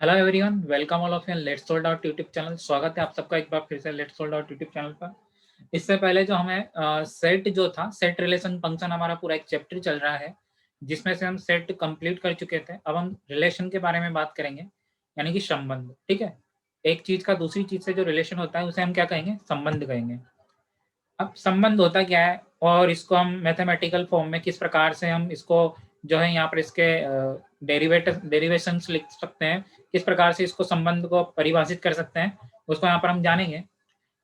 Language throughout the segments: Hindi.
Hello everyone, welcome all of you let's sold out YouTube channel. स्वागत है आप सबका एक बार फिर से let's sold out YouTube channel पर। इससे पहले जो हमें सेट जो था, सेट रिलेशन फंक्शन, हमारा पूरा एक चैप्टर चल रहा है जिसमें से हम सेट कंप्लीट कर चुके थे। अब हम रिलेशन के बारे में बात करेंगे, यानी कि संबंध। ठीक है, एक चीज का दूसरी चीज से जो रिलेशन होता है उसे हम क्या कहेंगे? संबंध कहेंगे। अब संबंध होता क्या है और इसको हम मैथमेटिकल फॉर्म में किस प्रकार से हम इसको जो है यहाँ पर इसके डेरिवेशंस लिख सकते हैं, किस प्रकार से इसको संबंध को परिभाषित कर सकते हैं, उसको यहाँ पर हम जानेंगे।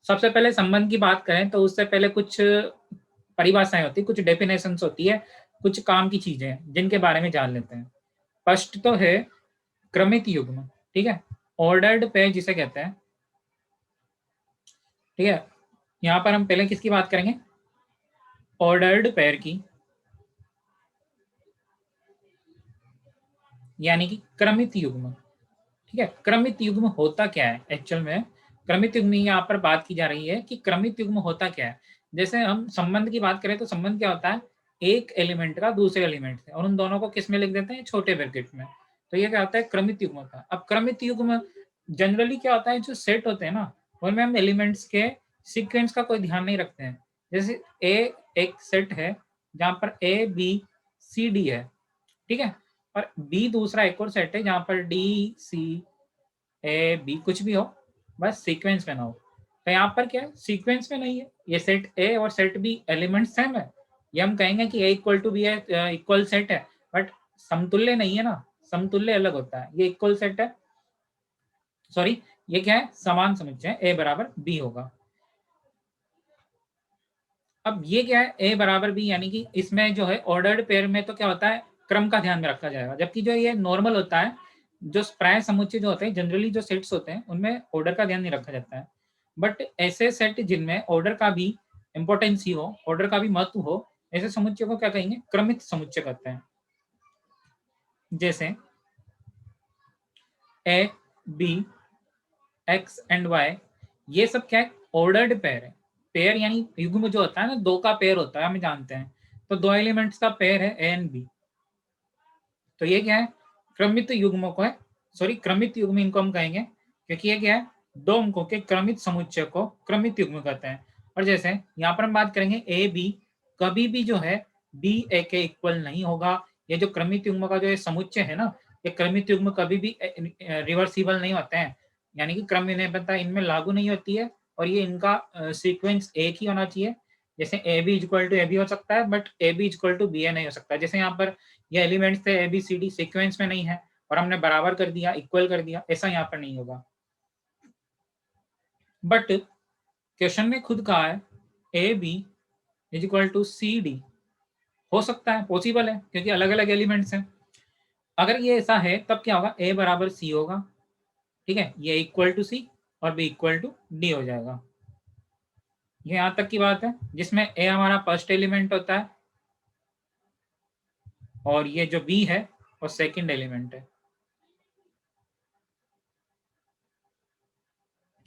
सबसे पहले संबंध की बात करें तो उससे पहले कुछ परिभाषाएं होती, कुछ डेफिनेशंस होती है, कुछ काम की चीजें हैं जिनके बारे में जान लेते हैं। फर्स्ट तो है क्रमित युग्म। ठीक है, ऑर्डर्ड पेयर जिसे कहते हैं। ठीक है, यहाँ पर हम पहले किसकी बात करेंगे? ऑर्डर्ड पेयर की, यानी कि क्रमित युग्म। ठीक है, क्रमित युग्म होता क्या है एक्चुअल में? क्रमित युग्म यहाँ पर बात की जा रही है कि क्रमित युग्म होता क्या है। जैसे हम संबंध की बात करें तो संबंध क्या होता है? एक एलिमेंट का दूसरे एलिमेंट से, और उन दोनों को किस में लिख देते हैं? छोटे ब्रैकेट में। तो ये क्या होता है? क्रमित युग्म होता है। अब क्रमित युग्म जनरली क्या होता है, जो सेट होते हैं ना, उनमें हम एलिमेंट्स के सीक्वेंस का कोई ध्यान नहीं रखते हैं। जैसे ए एक सेट है जहां पर ए बी सी डी है। ठीक है, और बी दूसरा एक और सेट है जहां पर डी सी ए बी कुछ भी हो, बस सीक्वेंस में ना हो। तो यहाँ पर क्या है? सीक्वेंस में नहीं है। ये सेट ए और सेट बी एलिमेंट सेम है, ये हम कहेंगे कि ए इक्वल टू बी है, इक्वल सेट है, बट समतुल्य नहीं है ना। समतुल्य अलग होता है, ये इक्वल सेट है, सॉरी, ये क्या है? समान समुच्चय, ए बराबर बी होगा। अब ये क्या है? ए बराबर बी, यानी कि इसमें जो है ऑर्डर्ड पेयर में तो क्या होता है? क्रम का ध्यान में रखा जाएगा, जबकि जो ये नॉर्मल होता है, जो प्राय समुच्चय जो होते हैं, जनरली जो सेट्स होते हैं उनमें ऑर्डर का ध्यान नहीं रखा जाता है। बट ऐसे सेट जिनमें ऑर्डर का भी इंपॉर्टेंस ही हो, ऑर्डर का भी महत्व हो, ऐसे समुच्चय को क्या कहेंगे? क्रमित समुच्चय कहते हैं। जैसे ए बी एक्स एंड वाई, ये सब क्या है? ऑर्डर्ड पेयर है। पेयर यानी युग्म जो होता है ना, दो का पेयर होता है, हम जानते हैं। तो दो एलिमेंट्स का पेयर है ए एंड बी। तो ये क्या है? क्रमित युग्मों को है, सॉरी, क्रमित युग्म इनको हम कहेंगे, क्योंकि ये क्या है? दो अंकों के क्रमित समुच्चय को क्रमित युग्म कहते हैं। और जैसे यहाँ पर हम बात करेंगे ए बी, कभी भी जो है बी ए के इक्वल नहीं होगा। ये जो क्रमित युग्म का जो ये समुच्चय है ना, ये क्रमित युग्म कभी भी रिवर्सिबल नहीं होते हैं, यानी कि क्रम निरपेक्षता इनमें लागू नहीं होती है। और ये इनका सीक्वेंस एक ही होना चाहिए। जैसे ए B equal to A B हो सकता है, but A B equal to B A नहीं हो सकता। जैसे यहाँ पर ये एलिमेंट्स थे A B C D, sequence में नहीं है और हमने बराबर कर दिया, इक्वल कर दिया, ऐसा यहाँ पर नहीं होगा। बट क्वेश्चन ने खुद कहा है a b is equal to c d, हो सकता है, पॉसिबल है, क्योंकि अलग अलग एलिमेंट्स हैं। अगर ये ऐसा है तब क्या होगा? ए बराबर सी होगा। ठीक है, ये इक्वल टू सी और बी इक्वल टू डी हो जाएगा। ये यहाँ तक की बात है, जिसमें ए हमारा फर्स्ट एलिमेंट होता है और ये जो बी है वो सेकंड एलिमेंट है।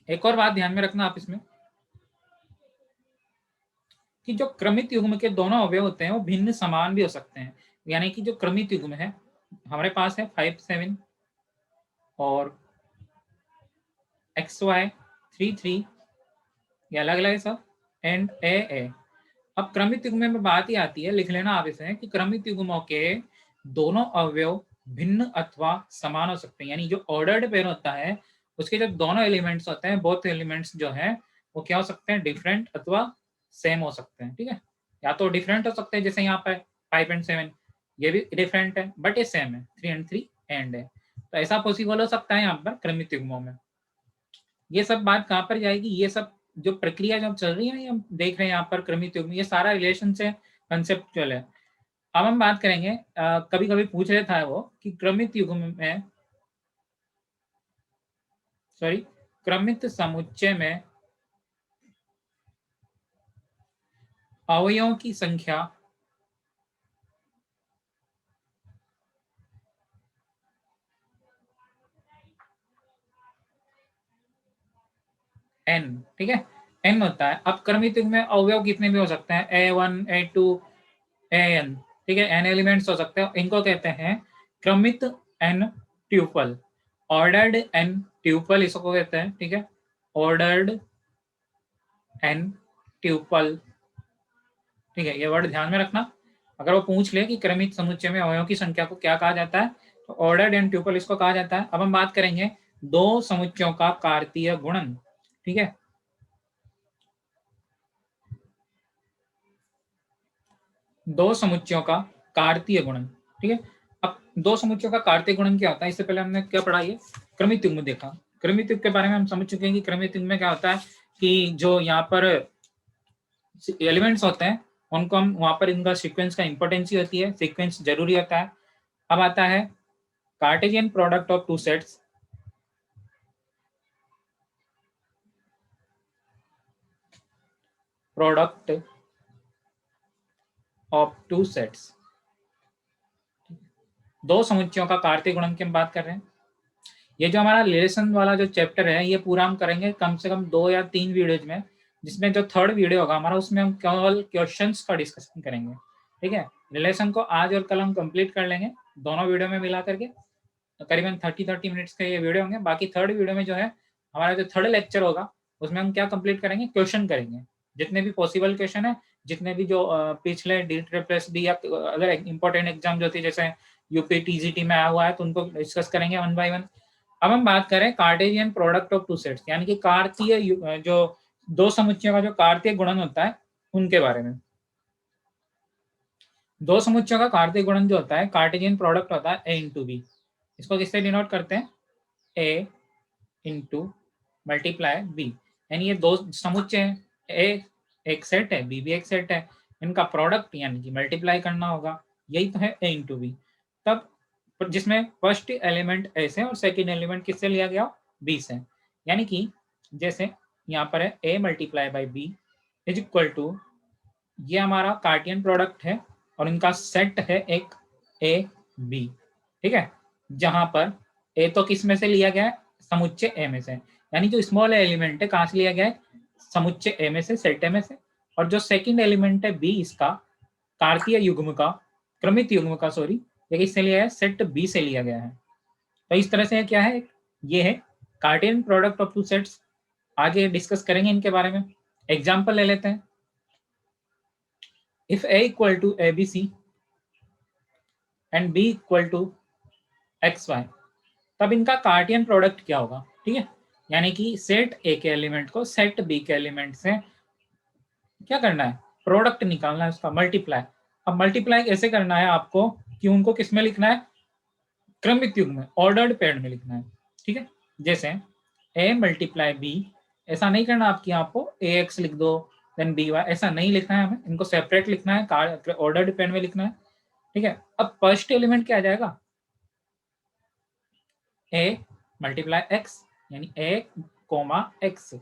एक और बात ध्यान में रखना आप इसमें, कि जो क्रमित युग्म के दोनों अवयव होते हैं वो भिन्न समान भी हो सकते हैं। यानी कि जो क्रमित युग्म है हमारे पास है 5 7 और एक्स वाई 3 3, ये अलग अलग है सब, एंड ए ए। अब क्रमित युग्म में बात ही आती है, लिख लेना आप इसे, कि क्रमित युग्मों के दोनों अवयव भिन्न अथवा समान हो सकते हैं। यानी जो ऑर्डर्ड पेयर होता है उसके जो दोनों एलिमेंट्स होते हैं, बोथ एलिमेंट्स जो है वो क्या हो सकते हैं? डिफरेंट अथवा सेम हो सकते हैं। ठीक है, या तो डिफरेंट हो सकते हैं, जैसे यहाँ पर 5 एंड 7, ये भी डिफरेंट है बट ये सेम है, 3 एंड 3 एंड है। तो ऐसा पॉसिबल हो सकता है यहाँ पर क्रमित युग्मों में। ये सब बात कहाँ पर जाएगी? ये सब जो प्रक्रिया जो चल रही है ना, हम देख रहे हैं यहाँ पर क्रमित युग्म, ये सारा रिलेशन से कंसेप्चुअल है। अब हम बात करेंगे, कभी कभी पूछ रहे था वो कि क्रमित युग्म में, सॉरी, क्रमित समुच्चय में अवयवों की संख्या n, ठीक है, n होता है। अब क्रमित युग्म में अवयव कितने भी हो सकते हैं? a1 a2 an, ठीक है, n एलिमेंट्स हो सकते हैं, इनको कहते हैं क्रमित n tuple. Ordered n tuple इसको कहते हैं, ठीक है, ऑर्डर्ड एन ट्यूपल, ठीक है, ये वर्ड ध्यान में रखना। अगर वो पूछ ले कि क्रमित समुच्चय में अवयवों की संख्या को क्या कहा जाता है, तो ऑर्डर्ड एन ट्यूपल इसको कहा जाता है। अब हम बात करेंगे दो समुच्चयों का कार्तीय गुणन, ठीक है, दो समुच्चयों का कार्तीय गुणन, ठीक है। अब दो समुच्चयों का कार्तीय गुणन क्या होता है, इससे पहले हमने क्या पढ़ा, ये क्रमित युग्म देखा। क्रमित युग्म के बारे में हम समझ चुके हैं कि क्रमित युग्म में क्या होता है कि जो यहाँ पर एलिमेंट्स होते हैं उनको हम वहां पर इनका सीक्वेंस का इंपॉर्टेंस होती है, सीक्वेंस जरूरी होता है। अब आता है Cartesian product of two sets, product of two sets, दो समुच्चयों का कार्तीय गुणन की हम बात कर रहे हैं। ये जो हमारा रिलेशन वाला जो चैप्टर है ये पूरा हम करेंगे कम से कम 2 या 3 वीडियोज में, जिसमें जो थर्ड वीडियो होगा हमारा उसमें हम केवल क्वेश्चंस का डिस्कशन करेंगे, ठीक है। रिलेशन को आज और कल हम कंप्लीट कर लेंगे दोनों वीडियो में मिला करके, करीबन 30 मिनट्स के ये वीडियो होंगे। बाकी थर्ड वीडियो में जो है हमारा जो थर्ड लेक्चर होगा उसमें हम क्या कंप्लीट करेंगे, क्वेश्चन करेंगे, जितने भी पॉसिबल क्वेश्चन है, जितने भी जो पिछले डी या अगर इंपॉर्टेंट एग्जाम जो थी जैसे यूपी टीजीटी में आया हुआ है तो उनको डिस्कस करेंगे वन बाय वन। अब हम बात करें Cartesian product of two sets, यानी कि कार्तीय जो दो समुच्चयों का जो कार्तीय गुणन होता है उनके बारे में। दो समुच्चयों का कार्तीय गुणन जो होता है कार्टेशियन प्रोडक्ट होता है ए इंटू बी। इसको किससे डिनोट करते हैं, ए इंटू मल्टीप्लाई बी, यानी ये दो समुच्चय हैं, ए एक सेट है, बी भी एक सेट है, इनका प्रोडक्ट यानी कि मल्टीप्लाई करना होगा, यही तो है ए इंटू बी। तब जिसमें फर्स्ट एलिमेंट ए से और सेकेंड एलिमेंट किससे लिया गया, बी से, यानी कि जैसे यहाँ पर है A multiply by B is equal to, ये हमारा कार्टियन प्रोडक्ट है और इनका सेट है एक ए बी, ठीक है, जहां पर ए तो किस में से लिया गया है, समुच्चय ए में से, यानी जो स्मॉल एलिमेंट है कहां से लिया गया है, समुच्चय ए में से, सेट ए में से। और जो सेकंड एलिमेंट है बी, इसका कार्तीय युग्म का, क्रमित युग्म का सॉरी, ये किससे लिया है, सेट बी से लिया गया है। तो इस तरह से क्या है, ये है कार्टियन प्रोडक्ट ऑफ टू सेट्स। आगे डिस्कस करेंगे इनके बारे में, एग्जाम्पल ले लेते हैं। if a equal to abc and b equal to xy, तब इनका कार्टियन प्रोडक्ट क्या होगा, ठीक है, यानी कि सेट ए के एलिमेंट को सेट बी के एलिमेंट से क्या करना है, प्रोडक्ट निकालना है उसका, मल्टीप्लाई। अब मल्टीप्लाई कैसे करना है आपको, कि उनको किस में लिखना है, क्रमित युग्म में, ऑर्डर्ड पेयर में लिखना है, ठीक है। जैसे ए मल्टीप्लाई बी, ऐसा नहीं करना आपकी, आपको ए एक्स लिख दो देन बी वाई, ऐसा नहीं लिखना है हमें, इनको सेपरेट लिखना है, ऑर्डर्ड पेयर में लिखना है, ठीक है। अब फर्स्ट एलिमेंट क्या आ जाएगा, ए मल्टीप्लाई एक्स, यानी ए कोमा एक्स,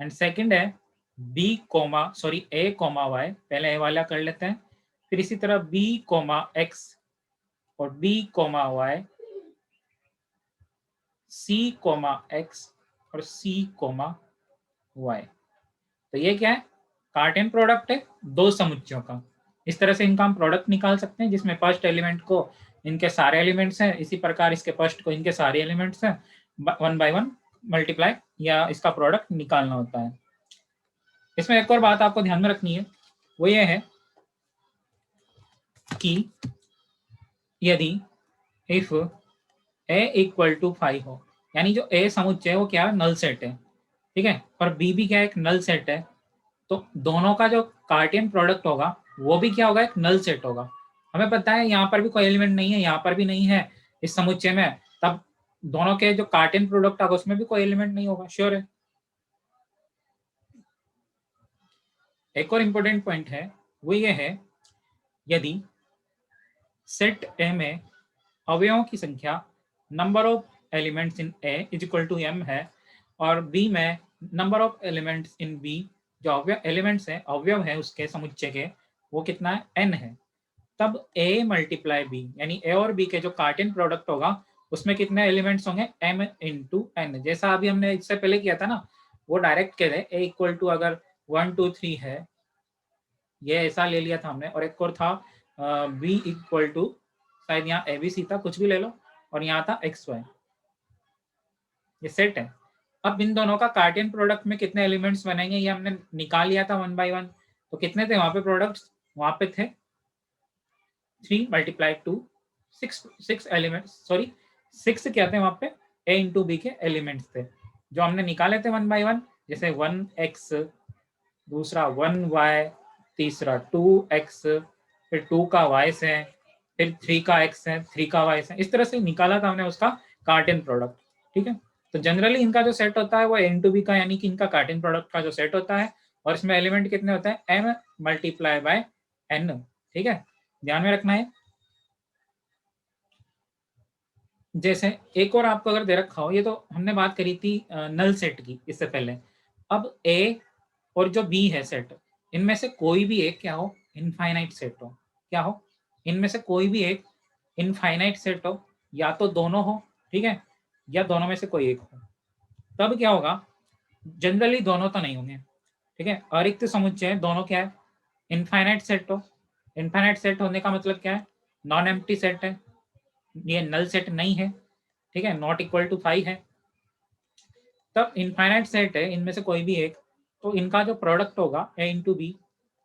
एंड सेकंड है बी कोमा सॉरी ए कोमा वाई, पहले ए वाला कर लेते हैं, फिर इसी तरह बी कोमा एक्स और B comma Y, C comma x और सी कोमा वाई। तो ये क्या है, कार्टेन प्रोडक्ट है दो समुच्चयों का। इस तरह से इनका हम प्रोडक्ट निकाल सकते हैं, जिसमें फर्स्ट एलिमेंट को इनके सारे एलिमेंट्स हैं, इसी प्रकार इसके फर्स्ट को इनके सारे एलिमेंट्स हैं, वन बाय वन मल्टीप्लाई या इसका प्रोडक्ट निकालना होता है। इसमें एक और बात आपको ध्यान में रखनी है, वो ये है कि यदि इफ ए इक्वल टू 5 हो, यानी जो ए समुच्चय है वो क्या है, नल सेट है, ठीक है, और बी भी क्या है, एक नल सेट है, तो दोनों का जो कार्टियन प्रोडक्ट होगा वो भी क्या होगा, एक नल सेट होगा। हमें पता है यहाँ पर भी कोई एलिमेंट नहीं है, यहाँ पर भी नहीं है इस समुच्चय में, तब दोनों के जो कार्टियन प्रोडक्ट होगा उसमें भी कोई एलिमेंट नहीं होगा, श्योर है। एक और इंपॉर्टेंट पॉइंट है वो ये है, यदि सेट ए में अवयवों की संख्या number of elements in a is equal to m है, और बी में number of elements in b, जो अवयव एलिमेंट्स है अवयव है उसके समुच्चय के, वो कितना है, एन है, तब ए मल्टीप्लाई बी, यानी ए और बी के जो कार्टियन प्रोडक्ट होगा उसमें कितने एलिमेंट्स होंगे, एम इंटू एन, जैसा अभी हमने इससे पहले किया था ना, वो डायरेक्ट कह रहे ए इक्वल टू अगर 1 2 3 है, ये ऐसा ले लिया था हमने, और एक और था बी इक्वल टू, शायद यहाँ ए बी सी था, कुछ भी ले लो, और यहाँ था एक्स वाई, ये सेट है। अब इन दोनों का कार्टेशियन प्रोडक्ट में कितने एलिमेंट्स बनेंगे ये हमने निकाल लिया था 1 बाय 1। तो कितने थे वहां पे प्रोडक्ट्स, वहां पे थे 3 × 2 6 एलिमेंट्स, सॉरी 6 क्या थे वहां पे, a इंटू बी के एलिमेंट्स थे जो हमने निकाले थे 1 बाय 1। जैसे 1x, दूसरा 1y, तीसरा 2x, फिर 2 का y से है, फिर 3 का x है, 3 का y से, इस तरह से निकाला था हमने उसका कार्टेशियन प्रोडक्ट। ठीक है, तो जनरली इनका जो सेट होता है वो a इंटू बी का, यानी कि इनका कार्टेशियन प्रोडक्ट का जो सेट होता है, और इसमें एलिमेंट कितने होते हैं, m मल्टीप्लाई बाय n। ठीक है, ध्यान में रखना है। जैसे एक और आपको अगर दे रखा हो, ये तो हमने बात करी थी नल सेट की इससे पहले। अब ए और जो बी है सेट, इनमें से कोई भी एक क्या हो, इनफाइनाइट सेट हो। क्या हो, इनमें से कोई भी एक इनफाइनाइट सेट हो, या तो दोनों हो, ठीक है, या दोनों में से कोई एक हो। तब क्या होगा, जनरली दोनों तो नहीं होंगे, ठीक है। अरिक्त समुच्चय दोनों क्या है, इनफाइनाइट सेट हो। इनफाइनाइट सेट होने का मतलब क्या है, नॉन एम्प्टी सेट है, ये नल सेट नहीं है, ठीक है, नॉट इक्वल टू 5 है। तब इनफाइनाइट सेट है, इनमें से कोई भी एक, तो इनका जो प्रोडक्ट होगा ए इंटू बी,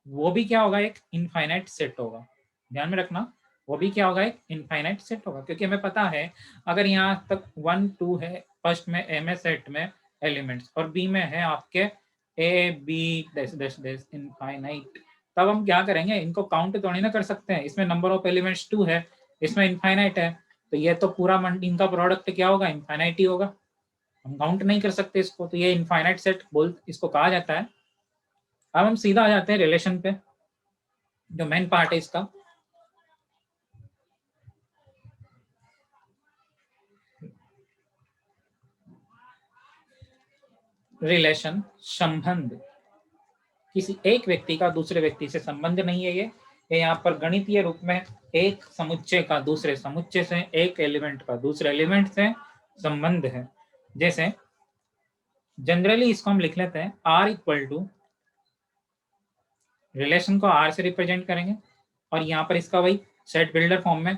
वो भी क्या होगा, एक इनफाइनाइट सेट होगा। ध्यान में रखना, वो भी क्या होगा, एक इनफाइनाइट सेट होगा, क्योंकि हमें पता है अगर यहाँ तक 1 2 है फर्स्ट में एम ए सेट में एलिमेंट्स, और बी में है आपके a b dash dash dash infinite, तब हम क्या करेंगे, इनको काउंट थोड़ी ना कर सकते हैं। इसमें नंबर ऑफ एलिमेंट्स 2 है, इसमें इनफाइनाइट है, तो ये तो पूरा इनका प्रोडक्ट क्या होगा, इनफाइनाइट ही होगा, हम काउंट नहीं कर सकते इसको, तो ये इनफाइनाइट सेट बोल इसको कहा जाता है। अब हम सीधा आ जाते हैं रिलेशन पे, जो मेन पार्ट है इसका। रिलेशन, संबंध, किसी एक व्यक्ति का दूसरे व्यक्ति से संबंध नहीं है ये यहाँ पर गणितीय रूप में एक समुच्चय का दूसरे समुच्चय से, एक एलिमेंट का दूसरे एलिमेंट से संबंध है। जैसे जनरली इसको हम लिख लेते हैं आर इक्वल टू, रिलेशन को आर से रिप्रेजेंट करेंगे, और यहाँ पर इसका वही सेट बिल्डर फॉर्म में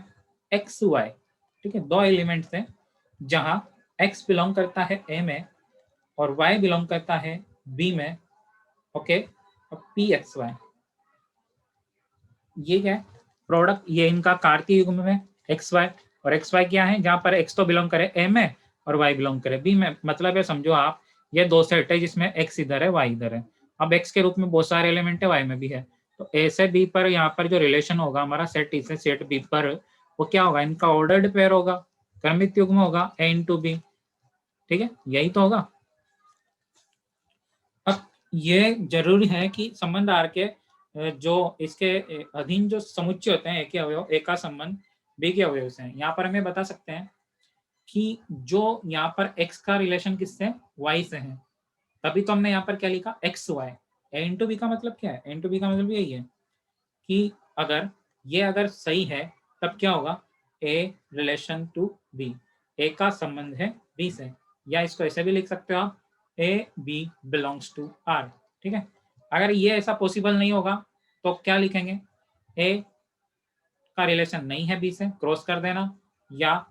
एक्स वाई, ठीक है, दो एलिमेंट्स हैं जहां एक्स बिलोंग करता है ए में और वाई बिलोंग करता है बी में। ओके, और पी एक्स वाई, ये क्या है, प्रोडक्ट, ये इनका कार्तीय युग्म में एक्स वाई, और एक्स वाई क्या है, जहां पर एक्स तो बिलोंग करे ए में और वाई बिलोंग करे बी में। मतलब है, समझो आप, ये दो सेट है जिसमें एक्स इधर है वाई इधर है। अब एक्स के रूप में बहुत सारे एलिमेंट है, वाई में भी है, तो ए से बी पर यहाँ पर जो रिलेशन होगा हमारा सेट ई से सेट बी पर, वो क्या होगा, इनका ऑर्डर्ड पेयर होगा, क्रमित युग्म होगा ए इंटू बी। ठीक है, यही तो होगा। अब ये जरूरी है कि संबंध आर के जो इसके अधीन जो समुच्चय होते हैं, एक ही अवयव, एक का संबंध बी के अवयव से है। यहाँ पर हमें बता सकते हैं कि जो यहाँ पर x का रिलेशन किससे, y से है, तभी तो हमने यहाँ पर क्या लिखा, एक्स वाई। ए इंटू बी का मतलब क्या है, ए इंटू बी का मतलब यही है कि अगर ये अगर सही है तब क्या होगा, ए रिलेशन टू बी, ए का संबंध है बी से, या इसको ऐसे भी लिख सकते हो आप, a b belongs to R. ठीक है, अगर ये ऐसा पॉसिबल नहीं होगा तो क्या लिखेंगे, ए का रिलेशन नहीं है बी से, क्रॉस कर देना, या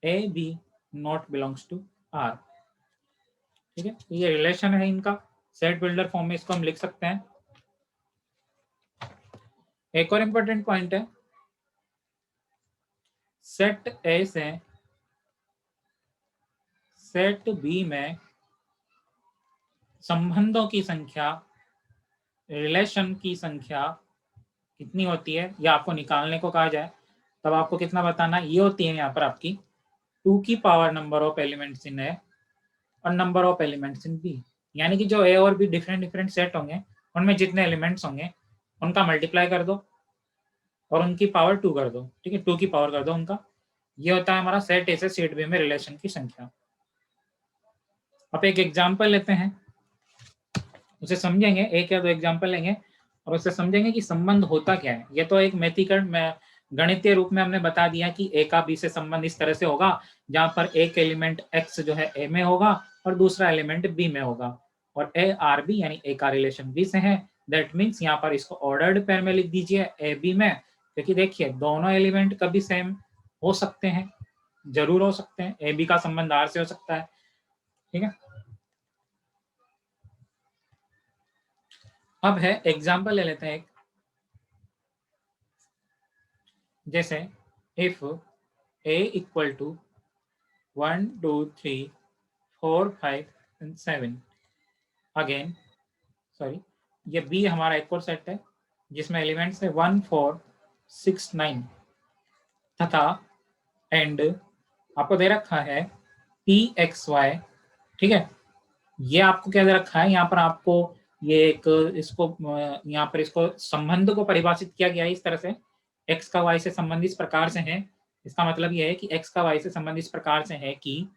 a b not belongs to R. ठीक है, ये रिलेशन है इनका, सेट बिल्डर फॉर्म में इसको हम लिख सकते हैं। एक और इंपॉर्टेंट पॉइंट है, सेट ए से सेट बी में संबंधों की संख्या, रिलेशन की संख्या कितनी होती है, या आपको निकालने को कहा जाए तब आपको कितना बताना, ये होती है यहाँ पर आपकी 2 की power number of elements in A और number of elements in B. यानी कि जो ए और बी डिफरेंट डिफरेंट सेट होंगे, उनमें जितने एलिमेंट्स होंगे उनका मल्टीप्लाई कर दो और उनकी पावर 2 कर दो। ठीक है, 2 की पावर कर दो उनका, ये होता है हमारा सेट ए से सेट बी में रिलेशन की संख्या। अब एक एग्जाम्पल लेते हैं, उसे समझेंगे, एक या दो एग्जाम्पल लेंगे और उससे समझेंगे कि संबंध होता क्या है। ये तो एक मैथिकल में गणितीय रूप में हमने बता दिया कि ए का बी से संबंध इस तरह से होगा, जहां पर एक एलिमेंट एक्स जो है ए में होगा और दूसरा एलिमेंट बी में होगा, और ए आर बी यानी ए का रिलेशन बी से है। दैट मीन्स यहाँ पर इसको ऑर्डर्ड पेयर में लिख दीजिए ए बी में, क्योंकि देखिए दोनों एलिमेंट कभी सेम हो सकते हैं, जरूर हो सकते हैं, ए बी का संबंध आर से हो सकता है, ठीक है। अब है एग्जाम्पल ले लेते हैं एक, जैसे if a equal to 1 2 3 4 5 and 7, again sorry, ये b हमारा एक और सेट है जिसमें एलिमेंट्स है 1 4 6 9 तथा एंड आपको दे रखा है p x y, ठीक है। ये आपको क्या दे रखा है यहाँ पर, आपको ये एक इसको यहाँ पर इसको संबंध को परिभाषित किया गया है इस तरह से, x का y से संबंध इस प्रकार से है। इसका मतलब ये है कि x का y से संबंध इस प्रकार से है कि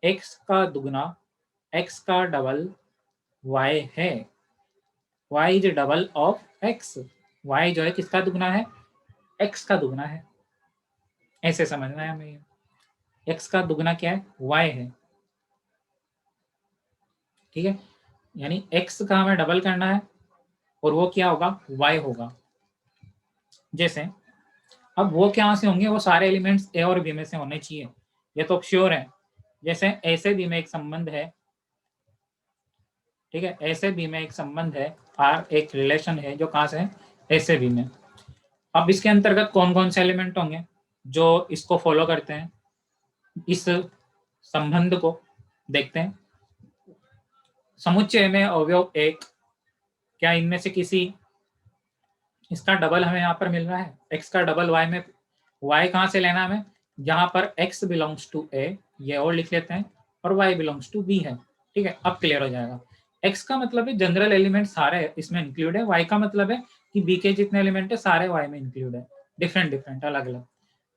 x का दुगना x का डबल y है, y is double of x, y जो है किसका दुगना है, x का दुगना है। ऐसे समझना है हमें, x का दुगना क्या है, y है, ठीक है। यानी x का हमें डबल करना है और वो क्या होगा, y होगा। जैसे अब वो क्या से होंगे, वो सारे एलिमेंट्स ए और बी में से होने चाहिए, ये तो श्योर है। जैसे ऐसे बी में एक संबंध है, ठीक है, ऐसे बी में एक संबंध है, आर एक रिलेशन है जो कहाँ से है, ऐसे बी में। अब इसके अंतर्गत कौन कौन से एलिमेंट होंगे जो इसको फॉलो करते हैं, इस संबंध को देखते हैं। समुच्चय में अवयव एक, क्या इनमें से किसी, इसका डबल हमें यहाँ पर मिल रहा है, x का डबल y में, y कहाँ से लेना हमें, जहां पर x बिलोंग्स टू a, ये और लिख लेते हैं, और y बिलोंग्स टू b है, ठीक है। अब क्लियर हो जाएगा। x का मतलब है जनरल एलिमेंट सारे इसमें इंक्लूड है, y का मतलब है कि b के जितने एलिमेंट है सारे y में इंक्लूड है, डिफरेंट डिफरेंट अलग अलग।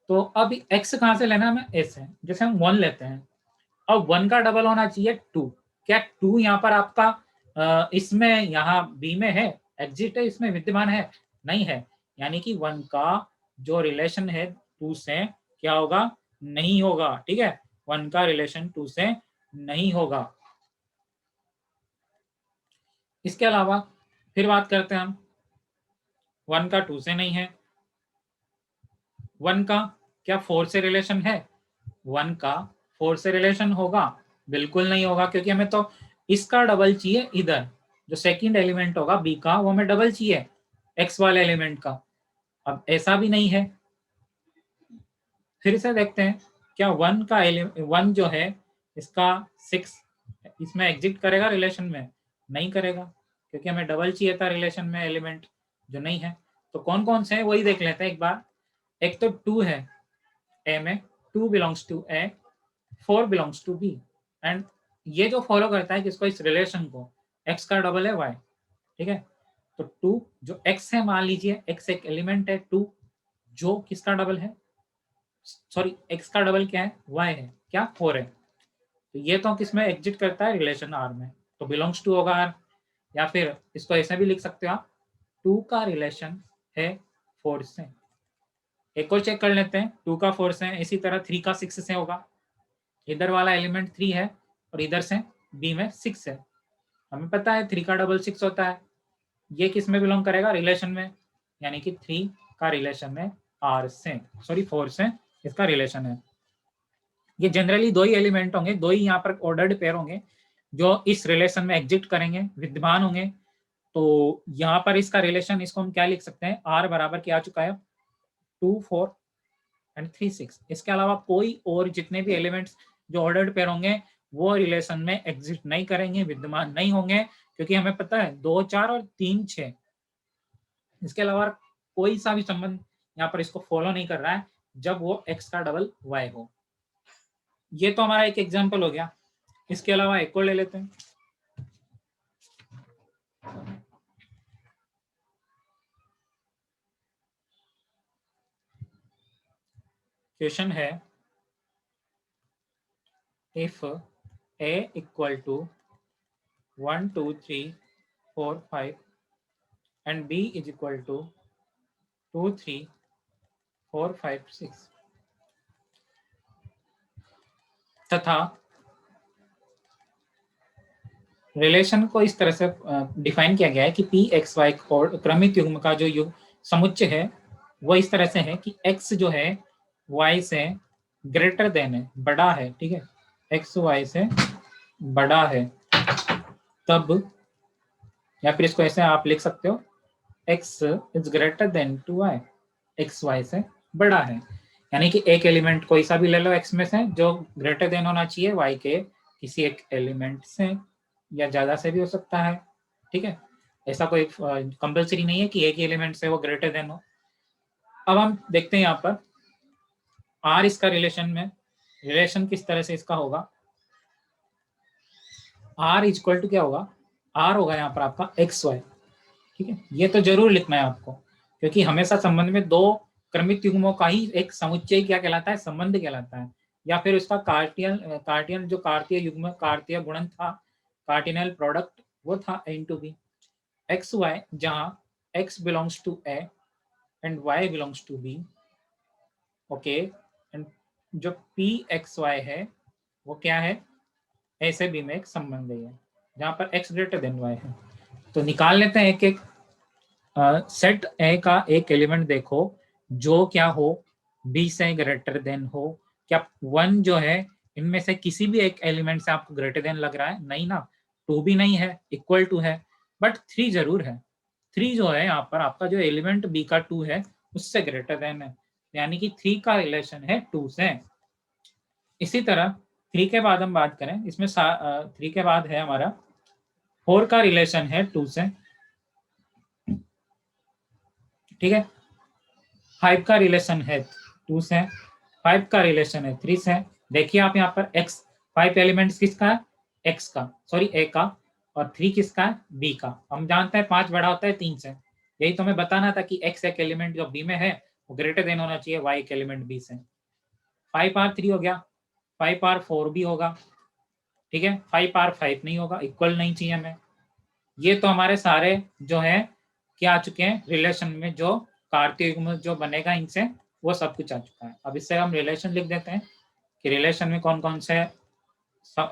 तो अब x कहाँ से लेना हमें, a से। जैसे हम 1 लेते हैं, अब 1 का डबल होना चाहिए 2, क्या 2 यहाँ पर आपका इसमें यहाँ b में है, एग्जिट है, इसमें विद्यमान है, नहीं है, यानी कि 1 का जो रिलेशन है 2 से क्या होगा, नहीं होगा, ठीक है। 1 का रिलेशन 2 से नहीं होगा। इसके अलावा फिर बात करते हैं हम, 1 का 2 से नहीं है, 1 का क्या 4 से रिलेशन है, 1 का 4 से रिलेशन होगा, बिल्कुल नहीं होगा, क्योंकि हमें तो इसका डबल चाहिए, इधर जो सेकंड एलिमेंट होगा बी का वो हमें डबल चाहिए एक्स वाले एलिमेंट का। अब ऐसा भी नहीं है। फिर से देखते हैं, क्या 1 का 1 जो है इसका 6 इसमें एग्जिट करेगा रिलेशन में, नहीं करेगा, क्योंकि हमें डबल चाहिए था रिलेशन में एलिमेंट जो नहीं है। तो कौन कौन से हैं वही देख लेते हैं एक बार। एक तो 2 है ए में, 2 belongs to a, 4 belongs to b, and ये जो फॉलो करता है किसको, इस रिलेशन को, एक्स का डबल है वाई, ठीक है। तो 2 जो एक्स है, मान लीजिए एक्स एक एलिमेंट है 2 जो किसका डबल है, सॉरी एक्स का डबल क्या है, वाई है, क्या 4 है। तो ये तो किसमें एग्जिट करता है, रिलेशन आर में, तो बिलोंग्स टू होगा आर। या फिर इसको ऐसे भी लिख सकते हो आप, 2 का रिलेशन है 4 से। एक और चेक कर लेते हैं, 2 का 4 से, इसी तरह 3 का 6 से होगा, इधर वाला एलिमेंट 3 है और इधर से बी में 6 है, हमें पता है 3 का डबल 6 होता है, ये किस में बिलोंग करेगा, रिलेशन में, यानी कि 3 का रिलेशन है आर से, सॉरी 4 से इसका रिलेशन है। ये जनरली दो ही एलिमेंट होंगे, दो ही यहाँ पर ऑर्डर्ड पेयर होंगे जो इस रिलेशन में एग्जिट करेंगे, विद्यमान होंगे। तो यहाँ पर इसका रिलेशन, इसको हम क्या लिख सकते हैं, आर बराबर क्या आ चुका है, 2 4 एंड 3 6। इसके अलावा कोई और जितने भी एलिमेंट्स जो ऑर्डर्ड पेयर होंगे वो रिलेशन में एग्जिट नहीं करेंगे, विद्यमान नहीं होंगे, क्योंकि हमें पता है 2 4 और 3 6। इसके अलावा कोई सा भी संबंध यहाँ पर इसको फॉलो नहीं कर रहा है जब वो एक्स का डबल वाई हो। ये तो हमारा एक एग्जाम्पल हो गया। इसके अलावा एक और ले लेते हैं। क्वेश्चन है, if a equal to 1 2 3 4 5 and b is equal to 2 3 4 5 6 तथा रिलेशन को इस तरह से डिफाइन किया गया है कि पी एक्स वाई और क्रमिक युग्म का जो युग समुच्चय है वो इस तरह से है कि x जो है y से ग्रेटर देन है, बड़ा है, ठीक है, x y से बड़ा है तब, या फिर इसको ऐसे आप लिख सकते हो x is greater than to y, x y से बड़ा है। यानी कि एक एलिमेंट कोई सा भी ले लो x में से जो ग्रेटर देन होना चाहिए y के किसी एक एलिमेंट से, या ज्यादा से भी हो सकता है। ठीक है, ऐसा कोई कंपलसरी नहीं है कि एक ही एलिमेंट से वो ग्रेटर देन हो। अब हम देखते हैं यहाँ पर r इसका रिलेशन किस तरह से इसका होगा। r इक्वल टू क्या होगा, r होगा यहाँ पर आपका एक्स वाई। ठीक है, ये तो जरूर लिखना है आपको, क्योंकि हमेशा संबंध में दो क्रमिक युग्मों का ही एक समुच्चय क्या कहलाता है, संबंध कहलाता है। या फिर उसका कार्टियन जो कार्तीय युग्म कार्तीय गुणन था, कार्टिनल प्रोडक्ट, वो था n/b एक्स वाई, जहां x belongs to a and y belongs to b। Okay, and जो p एक्स वाई है वो क्या है, a से b में एक संबंध है जहां पर x ग्रेटर देन y है। तो निकाल लेते हैं एक एक। सेट ए का एक एलिमेंट देखो जो क्या हो, बी से ग्रेटर देन हो। क्या वन जो है इनमें से किसी भी एक एलिमेंट से आपको ग्रेटर देन लग रहा है? नहीं ना। टू भी नहीं है, इक्वल टू है, बट थ्री जरूर है। थ्री जो है यहाँ पर आपका जो एलिमेंट बी का टू है उससे ग्रेटर देन है, यानी कि थ्री का रिलेशन है टू से। इसी तरह थ्री के बाद हम बात करें, इसमें थ्री के बाद है हमारा फोर का रिलेशन है टू से। ठीक है, फाइव का रिलेशन है टू से, फाइव का रिलेशन है थ्री से। देखिए आप यहाँ पर एक्स, फाइव एलिमेंट्स किसका है, एक्स का, सॉरी ए का, और थ्री किसका है, बी का। हम जानते हैं पांच बड़ा होता है तीन से, यही तो हमें बताना था कि एक्स एक एलिमेंट जो बी में है वो ग्रेटर देन होना चाहिए वाई एक एलिमेंट बी से। फाइव आर थ्री हो गया, फाइव आर फोर भी होगा। ठीक है, फाइव आर फाइव नहीं होगा, इक्वल नहीं चाहिए हमें। ये तो हमारे सारे जो है क्या आ चुके हैं रिलेशन में, जो कार्तीय युग्म जो बनेगा इनसे वो सब कुछ आ चुका है। अब इससे हम रिलेशन लिख देते हैं कि रिलेशन में कौन कौन से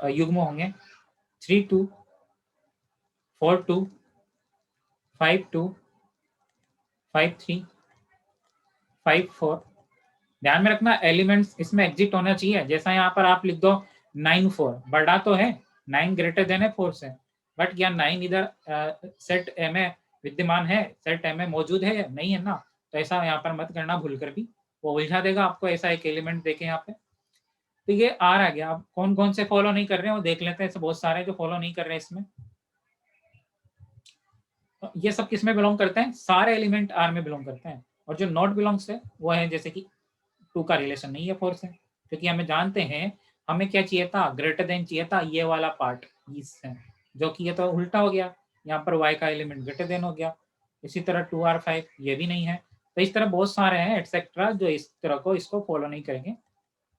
युग्म होंगे। 3 2, 4 2, 5 2, 5 3, 5 4। ध्यान में रखना एलिमेंट्स इसमें एग्जिट होना चाहिए। जैसा यहाँ पर आप लिख दो 9 4, बड़ा तो है, 9 ग्रेटर देन है 4 से, बट क्या 9 इधर सेट ए में विद्यमान है, सेट ए में मौजूद है या नहीं है ना। तो ऐसा यहाँ पर मत करना भूल कर भी, वो उलझा देगा आपको। ऐसा एक एलिमेंट देखे यहाँ पे, तो ये आर आ गया। अब कौन कौन से फॉलो नहीं कर रहे हैं वो देख लेते हैं। ऐसे बहुत सारे जो फॉलो नहीं कर रहे हैं इसमें। ये सब किस में बिलोंग करते हैं, सारे एलिमेंट आर में बिलोंग करते हैं। और जो नॉट बिलोंग्स है वो है जैसे कि टू का रिलेशन नहीं है फोर से, क्योंकि हमें जानते हैं हमें क्या चाहिए था, ग्रेटर देन चाहिए था ये वाला पार्ट इससे, जो कि ये तो उल्टा हो गया, यहाँ पर y का एलिमेंट ग्रेटर देन हो गया। इसी तरह 2r5 ये भी नहीं है। तो इस तरह बहुत सारे हैं एटसेट्रा जो इस तरह को इसको फॉलो नहीं करेंगे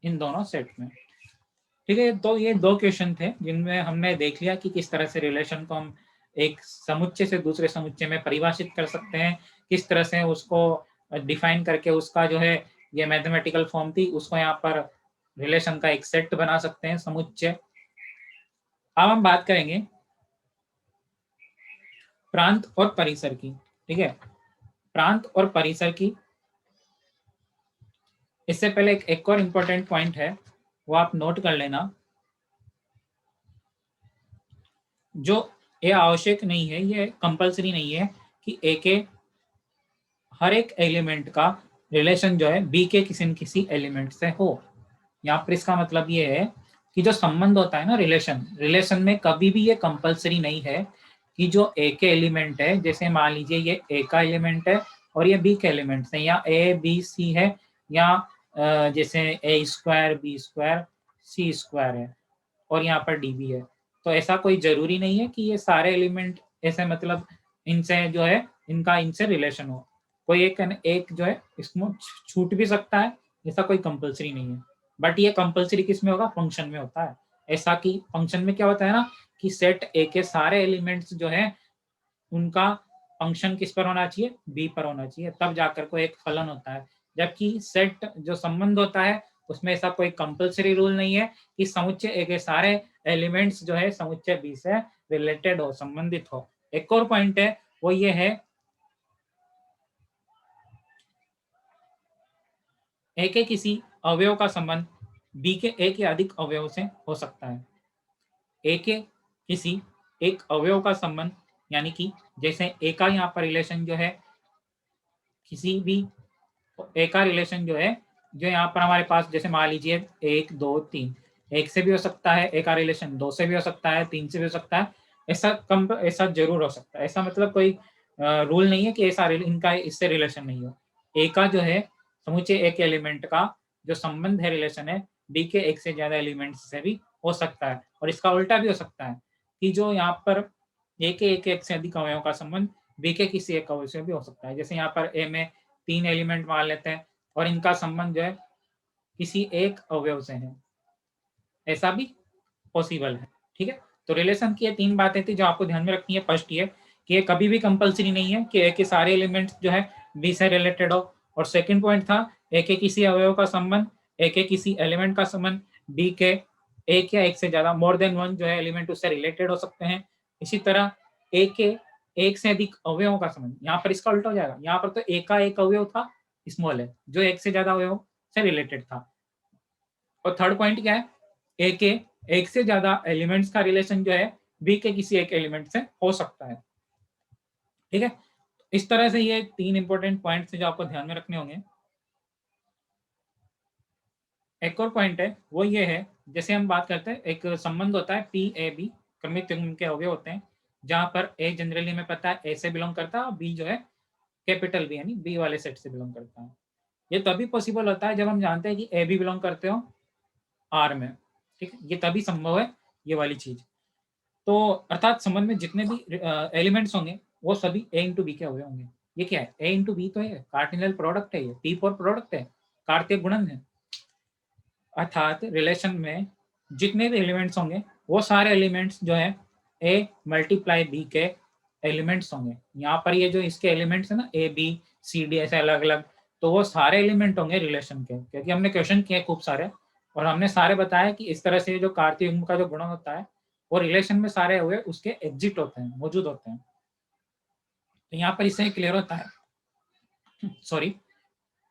इन दोनों सेट में। ठीक है, तो ये दो क्वेश्चन थे जिनमें हमने देख लिया कि किस तरह से रिलेशन को हम एक समुच्चय से दूसरे समुच्चय में परिभाषित कर सकते हैं, किस तरह से उसको डिफाइन करके उसका जो है ये मैथमेटिकल फॉर्म थी उसको यहाँ पर रिलेशन का एक सेट बना सकते हैं, समुच्चय। अब हम बात करेंगे प्रांत और परिसर की। ठीक है, प्रांत और परिसर की, इससे पहले एक और इम्पोर्टेंट पॉइंट है वो आप नोट कर लेना। जो ये आवश्यक नहीं है, ये कंपलसरी नहीं है कि ए के हर एक एलिमेंट का रिलेशन जो है बी के किसी न किसी एलिमेंट से हो। यहाँ पर इसका मतलब ये है कि जो संबंध होता है ना रिलेशन, रिलेशन में कभी भी ये कंपलसरी नहीं है कि जो ए के एलिमेंट है, जैसे मान लीजिए ये ए का एलिमेंट है और ये बी के एलिमेंट है, या ए बी सी है, या जैसे ए स्क्वायर बी स्क्वायर सी स्क्वायर है और यहाँ पर डी भी है। तो ऐसा कोई जरूरी नहीं है कि ये सारे एलिमेंट ऐसे मतलब इनसे जो है इनका इनसे रिलेशन हो। कोई एक जो है इसमें छूट भी सकता है, ऐसा कोई कंपलसरी नहीं है। बट ये कंपलसरी किस में होगा, फंक्शन में होता है। ऐसा कि फंक्शन में क्या होता है ना कि सेट ए के सारे एलिमेंट्स जो है उनका फंक्शन किस पर होना चाहिए, बी पर होना चाहिए, तब जाकर कोई एक फलन होता है। जबकि सेट जो संबंध होता है उसमें ऐसा कोई कंपलसरी रूल नहीं है कि समुच्चय ए के सारे एलिमेंट्स जो है समुच्चय बी से रिलेटेड हो, संबंधित हो। एक और पॉइंट है वो ये है ए के किसी अवयव का संबंध बी के एक या अधिक अवयव से हो सकता है। ए के किसी एक अवयव का संबंध, यानी कि जैसे ए का यहाँ पर रिलेशन जो है किसी भी ए का रिलेशन जो है, जो यहाँ पर हमारे पास जैसे मान लीजिए 1 2 3, एक से भी हो सकता है ए का रिलेशन, 2 से भी हो सकता है, 3 से भी हो सकता है, ऐसा जरूर हो सकता है। ऐसा मतलब कोई रूल नहीं है कि ऐसा इनका इससे रिलेशन नहीं हो। ए का जो है समुचे एक एलिमेंट का जो संबंध है, रिलेशन है, बी के एक से ज्यादा एलिमेंट से भी हो सकता है। और इसका उल्टा भी हो सकता है कि जो यहाँ पर ए के एक से अधिक अवयवों का संबंध बी के किसी एक अवयव से भी हो सकता है। जैसे यहाँ पर ए में 3 एलिमेंट मान लेते हैं और इनका संबंध जो है किसी एक अवयव से है, ऐसा भी पॉसिबल है। ठीक है, तो रिलेशन की ये 3 बातें थी जो आपको ध्यान में रखनी है। फर्स्ट ये कि ये कभी भी कंपलसरी नहीं है कि ए के सारे एलिमेंट्स जो है बी से रिलेटेड हो। और सेकंड पॉइंट था ए के किसी अवयव का संबंध, ए के किसी एलिमेंट का संबंध बी के एक या एक से ज्यादा मोर देन वन जो है एलिमेंट उससे रिलेटेड हो सकते हैं। इसी तरह ए के एक से अधिक अवयवों का संबंध, यहाँ पर इसका उल्टा हो जाएगा। यहाँ पर तो ए का एक अवयव था स्मॉल है जो एक से ज्यादा अवयव से रिलेटेड था। और थर्ड पॉइंट क्या है, ए के एक से ज्यादा एलिमेंट्स का रिलेशन जो है बी के किसी एक एलिमेंट से हो सकता है। ठीक है, इस तरह से ये 3 इंपॉर्टेंट पॉइंट्स हैं जो आपको ध्यान में रखने होंगे। एक और पॉइंट है वो ये है, जैसे हम बात करते हैं एक संबंध होता है पी ए बी, क्रमिक युग्म के अवयव होते हैं, जहां पर ए जनरली में पता है ए से बिलोंग करता है और बी जो है कैपिटल बी यानी बी वाले सेट से बिलोंग करता है। ये तभी पॉसिबल होता है जब हम जानते हैं कि ए बी बिलोंग करते हो आर में। ठीक है, ये तभी संभव है ये वाली चीज। तो अर्थात संबंध में जितने भी एलिमेंट्स होंगे वो सभी ए इंटू बी के अवयव होंगे। ये क्या है, ए इंटू बी तो है, कार्डिनल प्रोडक्ट है, ये पी फॉर प्रोडक्ट है, कार्तीय गुणन है। अर्थात रिलेशन में जितने भी एलिमेंट्स होंगे वो सारे एलिमेंट्स जो है ए मल्टीप्लाई बी के एलिमेंट्स होंगे। यहाँ पर ये जो इसके एलिमेंट्स है ना ए बी सी डी ऐसे अलग अलग, तो वो सारे एलिमेंट होंगे रिलेशन के, क्योंकि हमने क्वेश्चन किए खूब सारे और हमने सारे बताया कि इस तरह से जो कार्तीय युग्म का जो गुणन होता है वो रिलेशन में सारे हुए उसके एग्जिट होते हैं, मौजूद होते हैं। तो यहाँ पर इससे क्लियर होता है sorry,